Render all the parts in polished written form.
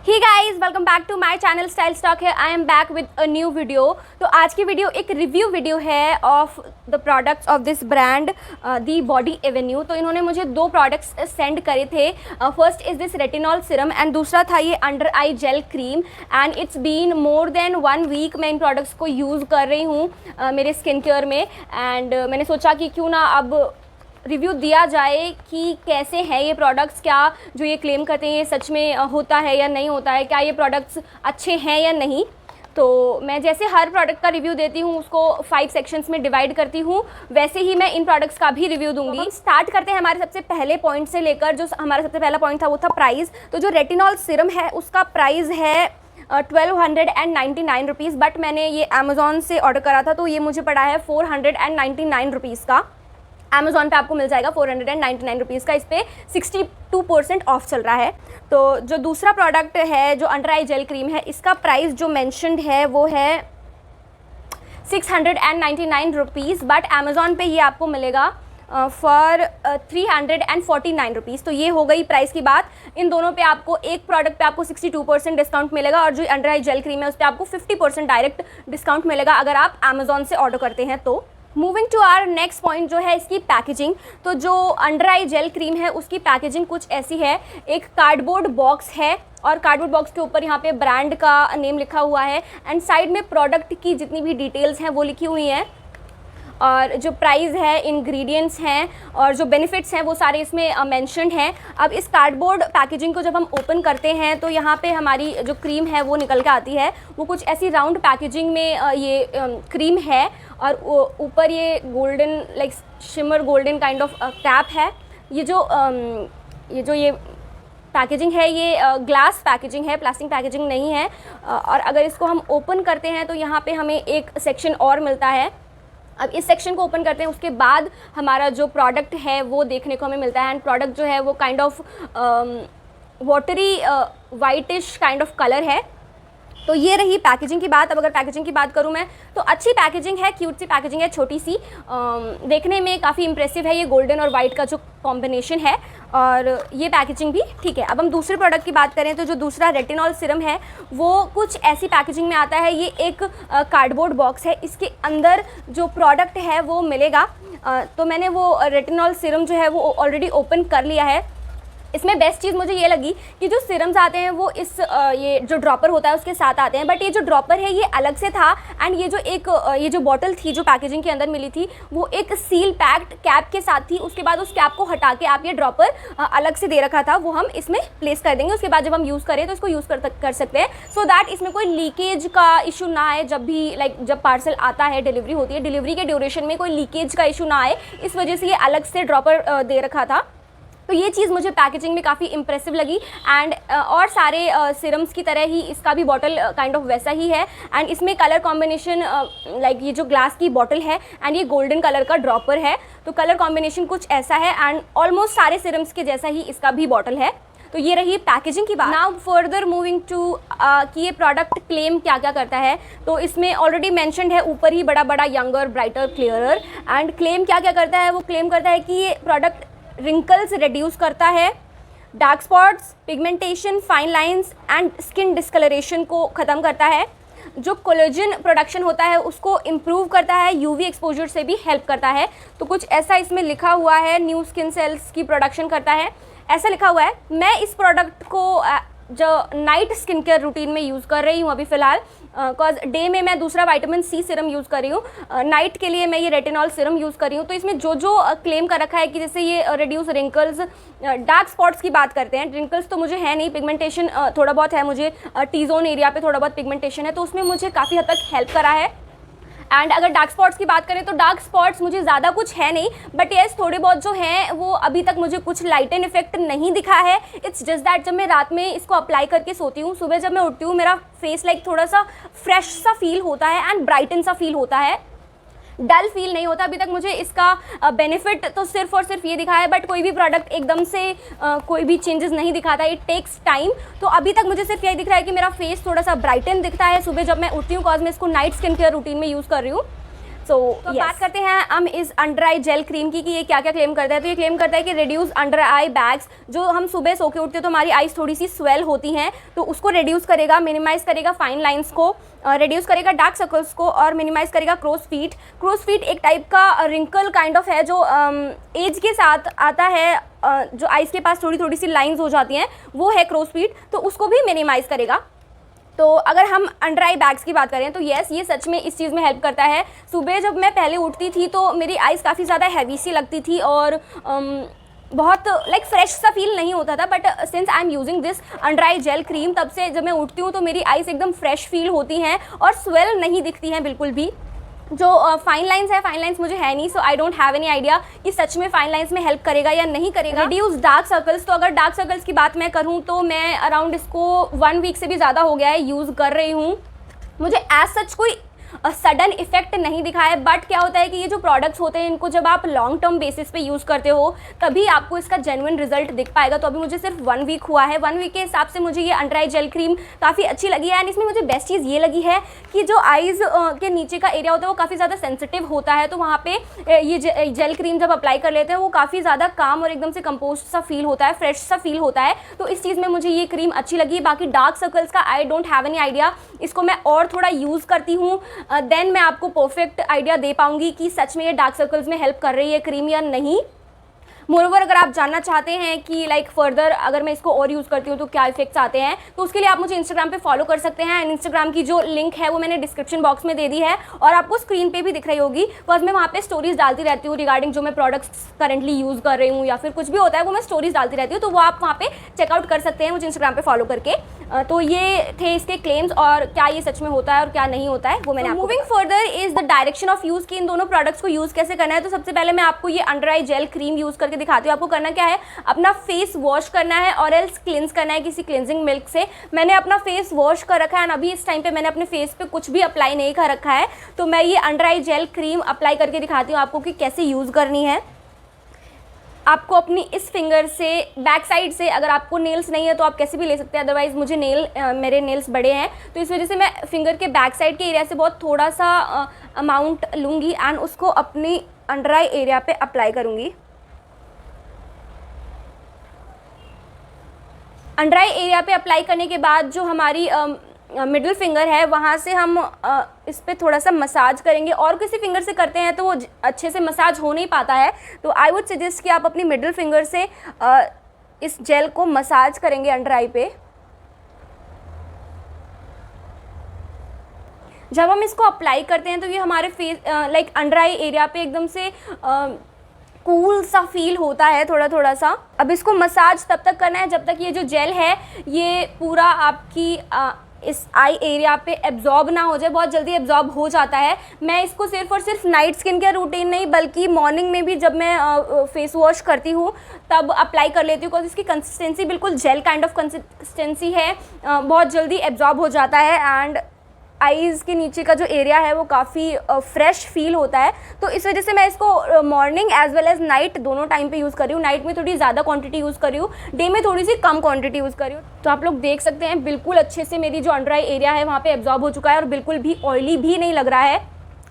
Hey guys, welcome back to my channel styledstock है। I am back with a new video. तो आज की video एक review video है of the products of this brand the Body Avenue. तो इन्होंने मुझे दो प्रोडक्ट्स सेंड करे थे। First is this retinol serum and दूसरा था ये under eye gel cream. And it's been more than 1 week मैं इन प्रोडक्ट्स को यूज़ कर रही हूँ मेरे स्किन केयर में। एंड मैंने सोचा कि क्यों ना अब रिव्यू दिया जाए कि कैसे हैं ये प्रोडक्ट्स, क्या जो ये क्लेम करते हैं ये सच में होता है या नहीं होता है, क्या ये प्रोडक्ट्स अच्छे हैं या नहीं। तो मैं जैसे हर प्रोडक्ट का रिव्यू देती हूँ उसको 5 सेक्शंस में डिवाइड करती हूँ, वैसे ही मैं इन प्रोडक्ट्स का भी रिव्यू दूंगी। हम स्टार्ट करते हैं हमारे सबसे पहले पॉइंट से लेकर। जो हमारा सबसे पहला पॉइंट था वो था प्राइस। तो जो रेटिनॉल सिरम है उसका प्राइस है 1299 रुपीज़, बट मैंने ये अमेज़ॉन से ऑर्डर करा था तो ये मुझे पड़ा है 499 रुपीज़ का। अमेज़ॉन पे आपको मिल जाएगा 499 रुपीज़ का। इस पर 62% ऑफ चल रहा है। तो जो दूसरा प्रोडक्ट है जो अंडर आई जेल क्रीम है, इसका प्राइस जो मेंशन्ड है वो है 699 रुपीज़, बट अमेज़ॉन पे ये आपको मिलेगा फॉर 349 रुपीज़। तो ये हो गई प्राइस की बात। इन दोनों पे आपको एक प्रोडक्ट पे आपको 62% डिस्काउंट मिलेगा और जो अंडर आई जेल क्रीम है उस पर आपको 50% डायरेक्ट डिस्काउंट मिलेगा अगर आप अमेज़ॉन से ऑर्डर करते हैं तो। Moving to our next point जो है इसकी पैकेजिंग। तो जो अंडर आई जेल क्रीम है उसकी पैकेजिंग कुछ ऐसी है। एक कार्डबोर्ड बॉक्स है और कार्डबोर्ड बॉक्स के ऊपर यहाँ पे ब्रांड का नेम लिखा हुआ है एंड साइड में प्रोडक्ट की जितनी भी डिटेल्स हैं वो लिखी हुई हैं और जो प्राइस है, इंग्रेडिएंट्स हैं और जो बेनिफिट्स हैं वो सारे इसमें मेंशन्ड हैं। अब इस कार्डबोर्ड पैकेजिंग को जब हम ओपन करते हैं तो यहाँ पे हमारी जो क्रीम है वो निकल के आती है। वो कुछ ऐसी राउंड पैकेजिंग में ये क्रीम है और ऊपर ये golden like shimmer golden kind of cap है। ये पैकेजिंग है ये ग्लास पैकेजिंग है, प्लास्टिक पैकेजिंग नहीं है। और अगर इसको हम ओपन करते हैं तो यहाँ पे हमें एक सेक्शन और मिलता है। अब इस सेक्शन को ओपन करते हैं उसके बाद हमारा जो प्रोडक्ट है वो देखने को हमें मिलता है। एंड प्रोडक्ट जो है वो kind of watery whitish kind of colour है। तो ये रही पैकेजिंग की बात। अब अगर पैकेजिंग की बात करूँ मैं तो अच्छी पैकेजिंग है, क्यूट सी पैकेजिंग है, छोटी सी, देखने में काफ़ी इंप्रेसिव है। ये गोल्डन और वाइट का जो कॉम्बिनेशन है और ये पैकेजिंग भी ठीक है। अब हम दूसरे प्रोडक्ट की बात करें तो जो दूसरा रेटिनॉल सिरम है वो कुछ ऐसी पैकेजिंग में आता है। ये एक कार्डबोर्ड बॉक्स है, इसके अंदर जो प्रोडक्ट है वो मिलेगा। तो मैंने वो रेटिनॉल सिरम जो है वो ऑलरेडी ओपन कर लिया है। इसमें बेस्ट चीज़ मुझे ये लगी कि जो सिरम्स आते हैं वो इस ये जो ड्रॉपर होता है उसके साथ आते हैं, बट ये जो ड्रॉपर है ये अलग से था। एंड ये जो बॉटल थी जो पैकेजिंग के अंदर मिली थी वो एक सील पैक्ड कैप के साथ थी। उसके बाद उस कैप को हटा के आप ये ड्रॉपर अलग से दे रखा था, वो हम इसमें प्लेस कर देंगे। उसके बाद जब हम यूज़ करें तो इसको यूज़ कर सकते हैं सो दैट इसमें कोई लीकेज का इशू ना आए। जब भी जब पार्सल आता है, डिलीवरी होती है, डिलीवरी के ड्यूरेशन में कोई लीकेज का इशू ना आए, इस वजह से ये अलग से ड्रॉपर दे रखा था। तो ये चीज़ मुझे पैकेजिंग में काफ़ी इंप्रेसिव लगी। एंड और सारे सिरम्स की तरह ही इसका भी बॉटल काइंड ऑफ वैसा ही है। एंड इसमें कलर कॉम्बिनेशन लाइक ये जो ग्लास की बॉटल है एंड ये गोल्डन कलर का ड्रॉपर है, तो कलर कॉम्बिनेशन कुछ ऐसा है एंड ऑलमोस्ट सारे सिरम्स के जैसा ही इसका भी बॉटल है। तो ये रही पैकेजिंग की बात। नाउ फर्दर मूविंग टू कि ये प्रोडक्ट क्लेम क्या क्या करता है। तो इसमें ऑलरेडी मेंशन्ड है ऊपर ही बड़ा बड़ा younger, brighter, clearer. And claim क्या क्या करता है, वो क्लेम करता है कि ये प्रोडक्ट रिंकल्स रिड्यूस करता है, dark spots, pigmentation, fine lines and skin discoloration को ख़त्म करता है, जो कोलेजन प्रोडक्शन होता है उसको इम्प्रूव करता है, यूवी एक्सपोजर से भी हेल्प करता है। तो कुछ ऐसा इसमें लिखा हुआ है, न्यू स्किन सेल्स की प्रोडक्शन करता है, ऐसा लिखा हुआ है। मैं इस प्रोडक्ट को जो नाइट स्किन केयर रूटीन में यूज़ कर रही हूँ अभी फ़िलहाल, बिकॉज डे में मैं दूसरा विटामिन सी सिरम यूज़ कर रही हूँ, नाइट के लिए मैं ये रेटिनॉल सिरम यूज़ कर रही हूँ। तो इसमें जो क्लेम कर रखा है कि जैसे ये रिड्यूस रिंकल्स, डार्क स्पॉट्स की बात करते हैं, रिंकल्स तो मुझे है नहीं, पिगमेंटेशन थोड़ा बहुत है, मुझे टी जोन एरिया पे थोड़ा बहुत पिगमेंटेशन है, तो उसमें मुझे काफ़ी हद तक हेल्प करा है। एंड अगर डार्क स्पॉट्स की बात करें तो डार्क स्पॉट्स मुझे ज़्यादा कुछ है नहीं, बट येस थोड़े बहुत जो हैं वो अभी तक मुझे कुछ लाइटन इफेक्ट नहीं दिखा है। इट्स जस्ट दैट जब मैं रात में इसको अप्लाई करके सोती हूँ, सुबह जब मैं उठती हूँ मेरा फेस लाइक थोड़ा सा फ्रेश सा फील होता है एंड ब्राइटन सा फील होता है, डल फील नहीं होता। अभी तक मुझे इसका बेनिफिट तो सिर्फ और सिर्फ ये दिखा है, बट कोई भी प्रोडक्ट एकदम से कोई भी चेंजेस नहीं दिखाता, इट टेक्स टाइम। तो अभी तक मुझे सिर्फ यही दिख रहा है कि मेरा फेस थोड़ा सा ब्राइटन दिखता है सुबह जब मैं उठती हूँ, बिकॉज मैं इसको नाइट स्किन केयर रूटीन में यूज़ कर रही हूँ। तो बात करते हैं हम इस अंडर आई जेल क्रीम की कि ये क्या क्या क्लेम करता है। तो ये क्लेम करता है कि रिड्यूस अंडर आई बैग्स, जो हम सुबह सो के उठते हैं तो हमारी आईज थोड़ी सी स्वेल होती हैं, तो उसको रिड्यूस करेगा, मिनिमाइज करेगा फाइन लाइंस को, रिड्यूस करेगा डार्क सर्कल्स को और मिनिमाइज करेगा क्रोज फीट। क्रोज फीट एक टाइप का रिंकल काइंड ऑफ है जो एज के साथ आता है, जो आईज के पास थोड़ी थोड़ी सी लाइंस हो जाती हैं, वो है क्रोज फीट, तो उसको भी मिनिमाइज करेगा। तो अगर हम अंडर आई बैग्स की बात करें तो येस, ये सच में इस चीज़ में हेल्प करता है। सुबह जब मैं पहले उठती थी तो मेरी आइज़ काफ़ी ज़्यादा हैवी सी लगती थी और बहुत लाइक फ्रेश सा फील नहीं होता था, but since I am using this under eye gel cream, तब से जब मैं उठती हूँ तो मेरी आइज़ एकदम फ्रेश फील होती हैं और स्वेल नहीं दिखती हैं बिल्कुल भी। जो फाइन लाइंस है, फाइन लाइंस मुझे है नहीं, so I don't have any idea कि सच में फाइन लाइंस में हेल्प करेगा या नहीं करेगा। रिड्यूस डार्क सर्कल्स, तो अगर डार्क सर्कल्स की बात मैं करूँ तो मैं अराउंड इसको 1 वीक से भी ज़्यादा हो गया है यूज़ कर रही हूँ। मुझे एज सच कोई सडन इफेक्ट नहीं दिखा है, बट क्या होता है कि ये जो प्रोडक्ट्स होते हैं इनको जब आप लॉन्ग टर्म बेसिस पे यूज़ करते हो तभी आपको इसका जेन्युइन रिजल्ट दिख पाएगा। तो अभी मुझे सिर्फ 1 वीक हुआ है, 1 वीक के हिसाब से मुझे ये अंडर आई जेल क्रीम काफ़ी अच्छी लगी है। एंड इसमें मुझे बेस्ट चीज़ ये लगी है कि जो आइज़ के नीचे का एरिया होता है वो काफ़ी ज़्यादा सेंसिटिव होता है, तो वहाँ पे ये जेल क्रीम जब अप्लाई कर लेते हैं वो काफ़ी ज़्यादा काम और एकदम से कंपोस्ट सा फील होता है, फ्रेश सा फील होता है। तो इस चीज़ में मुझे ये क्रीम अच्छी लगी। बाकी डार्क सर्कल्स का आई डोंट हैव एनी आइडिया, इसको मैं और थोड़ा यूज़ करती हूँ देन मैं आपको परफेक्ट आइडिया दे पाऊंगी कि सच में ये डार्क सर्कल्स में हेल्प कर रही है क्रीम या नहीं। मोरओवर अगर आप जानना चाहते हैं कि लाइक फर्दर अगर मैं इसको और यूज़ करती हूँ तो क्या इफेक्ट्स आते हैं, तो उसके लिए आप मुझे इंस्टाग्राम पे फॉलो कर सकते हैं। एंड इंस्टाग्राम की जो लिंक है वो मैंने डिस्क्रिप्शन बॉक्स में दे दी है और आपको स्क्रीन पे भी दिख रही होगी, बिकॉज मैं वहाँ पे स्टोरीज डालती रहती हूँ रिगार्डिंग जो मैं प्रोडक्ट्स करंटली यूज़ कर रही हूँ या फिर कुछ भी होता है वो मैं स्टोरीज डालती रहती हूँ, तो वो आप वहाँ पे चेकआउट कर सकते हैं मुझे इंस्टाग्राम पे फॉलो करके। तो ये थे इसके क्लेम्स और क्या ये सच में होता है और क्या नहीं होता है वो मैंने आपको। Moving further is the direction of use कि इन दोनों प्रोडक्ट्स को यूज़ कैसे करना है। तो सबसे पहले मैं आपको ये under eye gel cream use करके दिखाती हूँ। आपको करना क्या है, अपना फेस वॉश करना है और एल्स क्लिंस करना है किसी क्लिनजिंग मिल्क से। मैंने अपना फेस वॉश कर रखा है और अभी इस टाइम पे मैंने अपने फेस पे कुछ भी अप्लाई नहीं कर रखा है, तो मैं ये under eye gel cream apply करके दिखाती हूँ आपको कि कैसे यूज़ करनी है। आपको अपनी इस फिंगर से बैक साइड से, अगर आपको नेल्स नहीं है तो आप कैसे भी ले सकते हैं, अदरवाइज़ मुझे मेरे नेल्स बड़े हैं तो इस वजह से मैं फिंगर के बैक साइड के एरिया से बहुत थोड़ा सा अमाउंट लूँगी एंड उसको अपनी अंडर आई एरिया पे अप्लाई करूँगी। अंडर आई एरिया पे अप्लाई करने के बाद जो हमारी मिडिल फिंगर है वहाँ से हम इस पर थोड़ा सा मसाज करेंगे, और किसी फिंगर से करते हैं तो वो अच्छे से मसाज हो नहीं पाता है, तो आई वुड सजेस्ट कि आप अपनी मिडिल फिंगर से इस जेल को मसाज करेंगे अंडर आई पे। जब हम इसको अप्लाई करते हैं तो ये हमारे face like under eye area पे एकदम से कूल सा फील होता है थोड़ा सा। अब इसको मसाज तब तक करना है जब तक ये जो जेल है ये पूरा आपकी इस आई एरिया पे एब्जॉर्ब ना हो जाए। बहुत जल्दी एब्जॉर्ब हो जाता है। मैं इसको सिर्फ और सिर्फ नाइट स्किन केयर रूटीन नहीं बल्कि मॉर्निंग में भी जब मैं फेस वॉश करती हूँ तब अप्लाई कर लेती हूँ, बिकॉज इसकी कंसिस्टेंसी बिल्कुल जेल काइंड ऑफ कंसिस्टेंसी है, बहुत जल्दी एब्जॉर्ब हो जाता है एंड आईज़ के नीचे का जो एरिया है वो काफ़ी फ्रेश फील होता है। तो इस वजह से मैं इसको morning as well as night दोनों टाइम पे यूज़ कर रही हूँ। नाइट में थोड़ी ज़्यादा क्वांटिटी यूज़ कर रही हूँ, डे में थोड़ी सी कम क्वांटिटी यूज़ कर रही हूँ। तो आप लोग देख सकते हैं बिल्कुल अच्छे से मेरी जो अंडर आई एरिया है वहाँ पे एब्जॉर्ब हो चुका है और बिल्कुल भी ऑयली भी नहीं लग रहा है।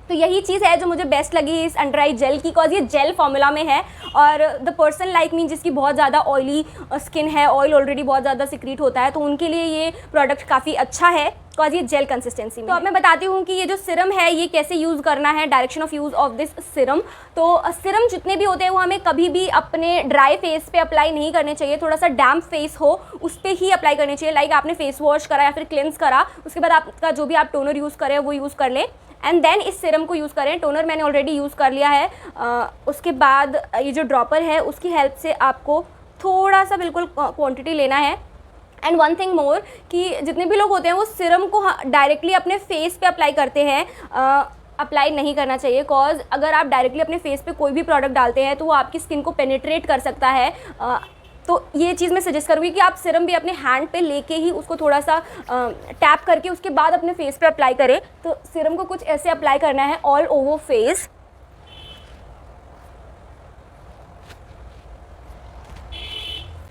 तो यही चीज़ है जो मुझे बेस्ट लगी इस अंडर आई जेल की, बिकॉज ये जेल फॉर्मूला में है और द पर्सन लाइक मी जिसकी बहुत ज़्यादा ऑयली स्किन है, ऑयल ऑलरेडी बहुत ज़्यादा सिक्रीट होता है, तो उनके लिए ये प्रोडक्ट काफ़ी अच्छा है बिकॉज ये जेल कंसिस्टेंसी में। तो अब मैं बताती हूँ कि ये जो सिरम है ये कैसे यूज़ करना है, direction of use of this Siram. तो सिरम जितने भी होते हैं वो हमें कभी भी अपने ड्राई फेस पे अप्लाई नहीं करने चाहिए, थोड़ा सा डैम्प फेस हो उस पर ही अप्लाई करने चाहिए। लाइक आपने फेस वॉश करा या फिर क्लेंस करा, उसके बाद आपका जो भी आप टोनर यूज़ करें वो यूज़ कर लें एंड देन इस सिरम को यूज़ करें। टोनर मैंने ऑलरेडी यूज़ कर लिया है। उसके बाद ये जो ड्रॉपर है उसकी हेल्प से आपको थोड़ा सा बिल्कुल क्वांटिटी लेना है। एंड वन थिंग मोर कि जितने भी लोग होते हैं वो सिरम को डायरेक्टली अपने फेस पे अप्लाई करते हैं, अप्लाई नहीं करना चाहिए, कॉज अगर आप डायरेक्टली अपने फेस पे कोई भी प्रोडक्ट डालते हैं तो वो आपकी स्किन को पेनिट्रेट कर सकता है। तो ये चीज़ मैं सजेस्ट करूँगी कि आप सिरम भी अपने हैंड पे लेके ही उसको थोड़ा सा टैप करके उसके बाद अपने फेस पे अप्लाई करें। तो सिरम को कुछ ऐसे अप्लाई करना है all over face.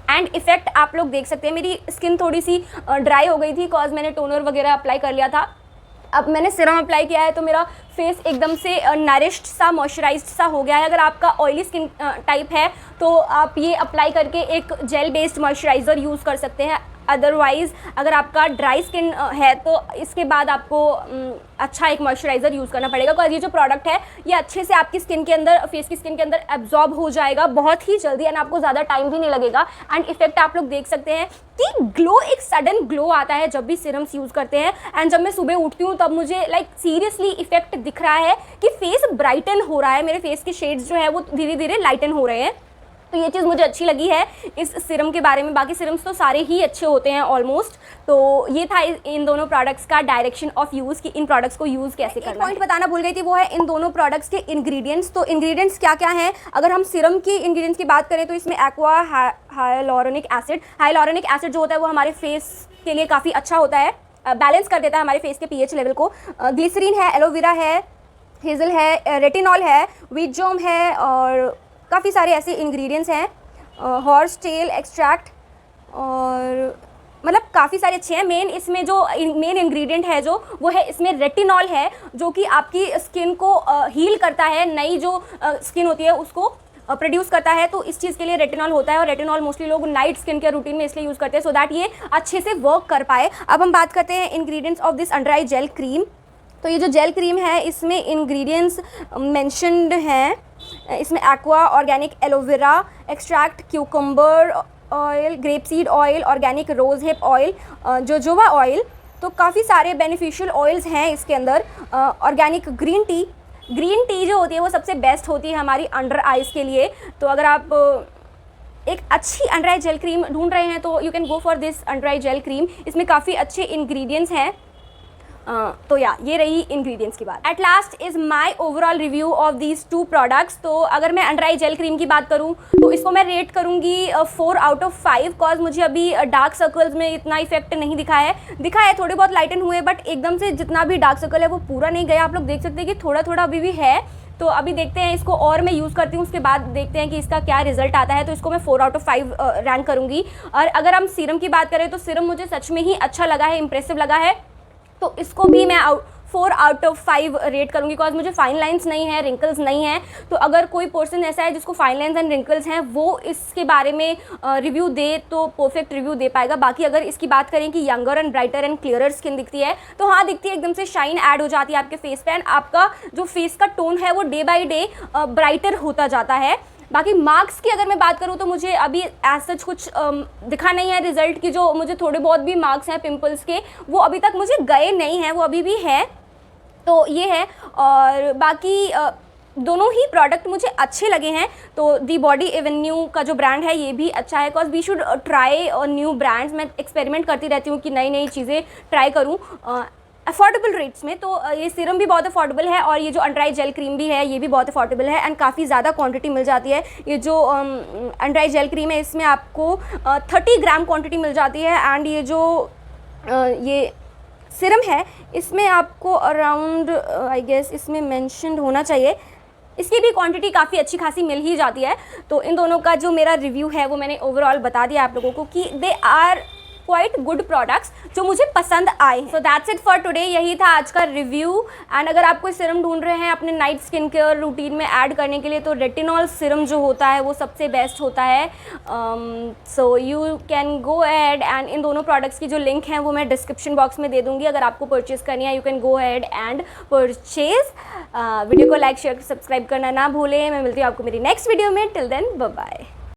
And effect आप लोग देख सकते हैं, मेरी स्किन थोड़ी सी ड्राई हो गई थी बिकॉज मैंने टोनर वगैरह अप्लाई कर लिया था, अब मैंने सीरम अप्लाई किया है तो मेरा फेस एकदम से नरिश्ड सा, मॉइस्चराइज्ड सा हो गया है। अगर आपका ऑयली स्किन टाइप है तो आप ये अप्लाई करके एक जेल बेस्ड मॉइस्चराइज़र यूज़ कर सकते हैं। अदरवाइज़ अगर आपका ड्राई स्किन है तो इसके बाद आपको अच्छा एक मॉइस्चराइज़र यूज़ करना पड़ेगा, बिकॉज ये जो प्रोडक्ट है ये अच्छे से आपकी स्किन के अंदर, फेस की स्किन के अंदर एब्जॉर्ब हो जाएगा बहुत ही जल्दी, एंड आपको ज़्यादा टाइम भी नहीं लगेगा। एंड इफेक्ट आप लोग देख सकते हैं कि ग्लो, एक सडन ग्लो आता है जब भी सीरम्स यूज़ करते हैं। एंड जब मैं सुबह उठती हूँ तब मुझे लाइक सीरियसली इफेक्ट दिख रहा है कि फेस ब्राइटन हो रहा है, मेरे फेस के शेड्स जो है वो धीरे धीरे लाइटन हो रहे हैं। तो ये चीज़ मुझे अच्छी लगी है इस सीरम के बारे में। बाकी सीरम्स तो सारे ही अच्छे होते हैं ऑलमोस्ट। तो ये था इन दोनों प्रोडक्ट्स का डायरेक्शन ऑफ यूज़ कि इन प्रोडक्ट्स को यूज़ कैसे करना है। पॉइंट बताना भूल गई थी, वो है इन दोनों प्रोडक्ट्स के इंग्रेडिएंट्स। तो इंग्रेडिएंट्स क्या क्या हैं, अगर हम सीरम की इंग्रेडिएंट्स की बात करें तो इसमें एक्वा हाइलोरोनिक एसिड जो होता है वो हमारे फेस के लिए काफ़ी अच्छा होता है, बैलेंस कर देता है हमारे फेस के पीएच लेवल को। ग्लिसरीन है, एलोवेरा है, हेज़ल है, रेटिनॉल है, वीटजोम है, और काफ़ी सारे ऐसे इंग्रेडिएंट्स हैं। हॉर्स टेल एक्सट्रैक्ट, और मतलब काफ़ी सारे अच्छे हैं। मेन इसमें जो मेन इंग्रेडिएंट है जो वो है इसमें रेटिनॉल है, जो कि आपकी स्किन को हील करता है, नई जो स्किन होती है उसको प्रोड्यूस करता है। तो इस चीज़ के लिए रेटिनॉल होता है, और रेटिनॉल मोस्टली लोग नाइट स्किन केयर रूटीन में इसलिए यूज़ करते हैं सो दैट ये अच्छे से वर्क कर पाए। अब हम बात करते हैं ingredients of this under eye gel cream. तो ये जो जेल क्रीम है इसमें इंग्रेडिएंट्स मेंशन्ड हैं। इसमें aqua organic aloe vera extract, cucumber oil, grapeseed oil, organic rose hip oil, jojoba oil. तो काफ़ी सारे बेनिफिशियल ऑयल्स हैं इसके अंदर। ऑर्गेनिक ग्रीन टी जो होती है वो सबसे बेस्ट होती है हमारी अंडर आइज़ के लिए। तो अगर आप एक अच्छी अंडर आई जेल क्रीम ढूंढ रहे हैं तो you can go for this under eye gel cream. इसमें काफ़ी अच्छे इंग्रेडिएंट्स हैं। तो ये रही इंग्रेडिएंट्स की बात। At last is my overall review of these two products. तो अगर मैं अंडर आई जेल क्रीम की बात करूँ तो इसको मैं रेट करूँगी 4 आउट ऑफ 5, कॉज मुझे अभी डार्क सर्कल्स में इतना इफेक्ट नहीं दिखा है थोड़े बहुत लाइटन हुए, बट एकदम से जितना भी डार्क सर्कल है वो पूरा नहीं गया। आप लोग देख सकते हैं कि थोड़ा थोड़ा अभी भी है। तो अभी देखते हैं इसको, और मैं यूज़ करती हूँ उसके बाद देखते हैं कि इसका क्या रिजल्ट आता है। तो इसको मैं 4 आउट ऑफ 5 रैंक करूँगी। और अगर हम सीरम की बात करें तो सीरम मुझे सच में ही अच्छा लगा है, इंप्रेसिव लगा है, तो इसको भी मैं 4 आउट ऑफ 5 रेट करूँगी, बिकॉज मुझे फाइन लाइंस नहीं है, रिंकल्स नहीं है। तो अगर कोई पर्सन ऐसा है जिसको फाइन लाइंस एंड रिंकल्स हैं वो इसके बारे में रिव्यू दे तो परफेक्ट रिव्यू दे पाएगा। बाकी अगर इसकी बात करें कि younger and brighter and clearer skin दिखती है तो हाँ दिखती है, एकदम से शाइन ऐड हो जाती है आपके फेस पे, एंड आपका जो फेस का टोन है वो डे बाई डे ब्राइटर होता जाता है। बाकी मार्क्स की अगर मैं बात करूँ तो मुझे अभी एज सच कुछ दिखा नहीं है रिजल्ट की। जो मुझे थोड़े बहुत भी मार्क्स हैं पिंपल्स के वो अभी तक मुझे गए नहीं हैं, वो अभी भी है। तो ये है। और बाकी दोनों ही प्रोडक्ट मुझे अच्छे लगे हैं। तो दी बॉडी एवेन्यू का जो ब्रांड है ये भी अच्छा है, because we should try new brands. मैं एक्सपेरिमेंट करती रहती हूँ कि नई नई चीज़ें ट्राई करूँ अफोर्डेबल रेट्स में। तो ये सीरम भी बहुत अफोर्डेबल है, और ये जो अंडर आई जेल क्रीम भी है ये भी बहुत अफोर्डेबल है, एंड काफ़ी ज़्यादा क्वांटिटी मिल जाती है। ये जो अंडर आई जेल क्रीम है इसमें आपको 30 ग्राम क्वांटिटी मिल जाती है, एंड ये जो ये सीरम है इसमें आपको अराउंड आई गेस इसमें मेंशन्ड होना चाहिए, इसकी भी क्वांटिटी काफ़ी अच्छी खासी मिल ही जाती है। तो इन दोनों का जो मेरा रिव्यू है वो मैंने ओवरऑल बता दिया आप लोगों को कि they are quite good products जो मुझे पसंद आए। So that's it for today, यही था आज का रिव्यू। एंड अगर आप कोई सीरम ढूंढ रहे हैं अपने नाइट स्किन केयर रूटीन में ऐड करने के लिए तो रेटिनॉल सीरम जो होता है वो सबसे बेस्ट होता है। So you can go ahead, and in दोनों प्रोडक्ट्स की जो लिंक है वो मैं डिस्क्रिप्शन बॉक्स में दे दूँगी। अगर आपको परचेज़ करनी है you can go ahead and purchase. Video को लाइक शेयर सब्सक्राइब करना ना भूलें। मैं मिलती हूँ आपको मेरी नेक्स्ट वीडियो में। Till then bye bye.